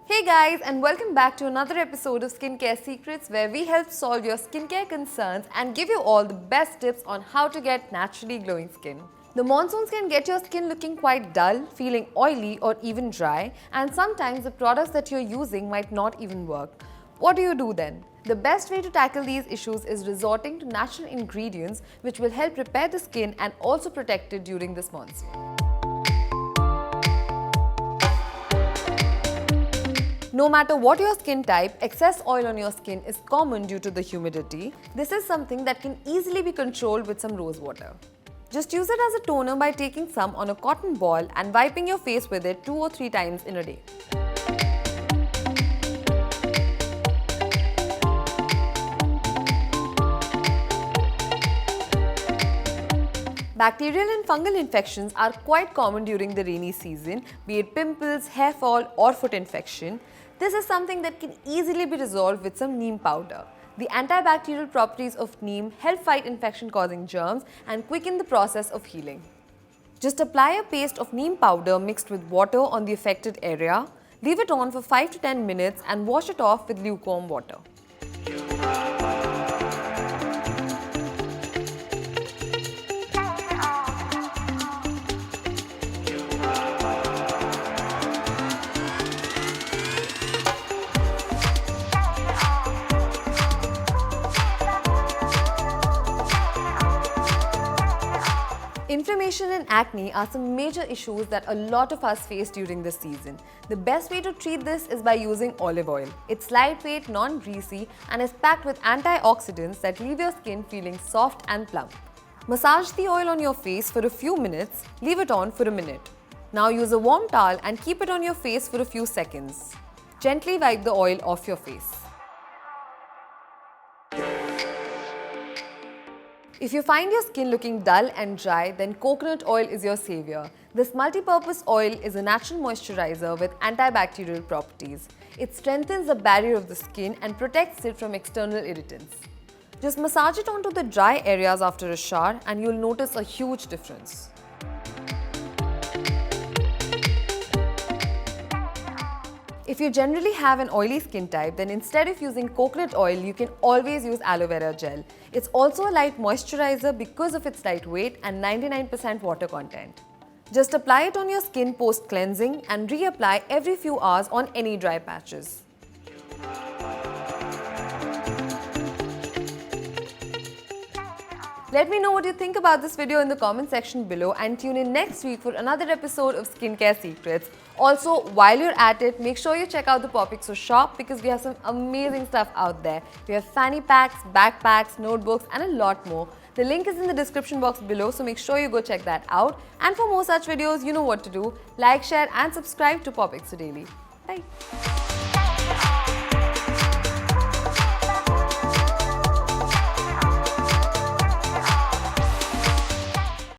Hey guys, and welcome back to another episode of Skincare Secrets, where we help solve your skincare concerns and give you all the best tips on how to get naturally glowing skin. The monsoons can get your skin looking quite dull, feeling oily or even dry, and sometimes the products that you're using might not even work. What do you do then? The best way to tackle these issues is resorting to natural ingredients which will help repair the skin and also protect it during this monsoon. No matter what your skin type, excess oil on your skin is common due to the humidity. This is something that can easily be controlled with some rose water. Just use it as a toner by taking some on a cotton ball and wiping your face with it 2 or 3 times in a day. Bacterial and fungal infections are quite common during the rainy season, be it pimples, hair fall or foot infection. This is something that can easily be resolved with some neem powder. The antibacterial properties of neem help fight infection-causing germs and quicken the process of healing. Just apply a paste of neem powder mixed with water on the affected area, leave it on for 5 to 10 minutes and wash it off with lukewarm water. Inflammation and acne are some major issues that a lot of us face during this season. The best way to treat this is by using olive oil. It's lightweight, non-greasy and is packed with antioxidants that leave your skin feeling soft and plump. Massage the oil on your face for a few minutes, leave it on for a minute. Now use a warm towel and keep it on your face for a few seconds. Gently wipe the oil off your face. If you find your skin looking dull and dry, then coconut oil is your savior. This multi-purpose oil is a natural moisturizer with antibacterial properties. It strengthens the barrier of the skin and protects it from external irritants. Just massage it onto the dry areas after a shower and you'll notice a huge difference. If you generally have an oily skin type, then instead of using coconut oil, you can always use aloe vera gel. It's also a light moisturizer because of its lightweight and 99% water content. Just apply it on your skin post-cleansing and reapply every few hours on any dry patches. Let me know what you think about this video in the comment section below and tune in next week for another episode of Skincare Secrets. Also, while you're at it, make sure you check out the POPxo shop because we have some amazing stuff out there. We have fanny packs, backpacks, notebooks and a lot more. The link is in the description box below, so make sure you go check that out. And for more such videos, you know what to do. Like, share and subscribe to POPxo Daily. Bye.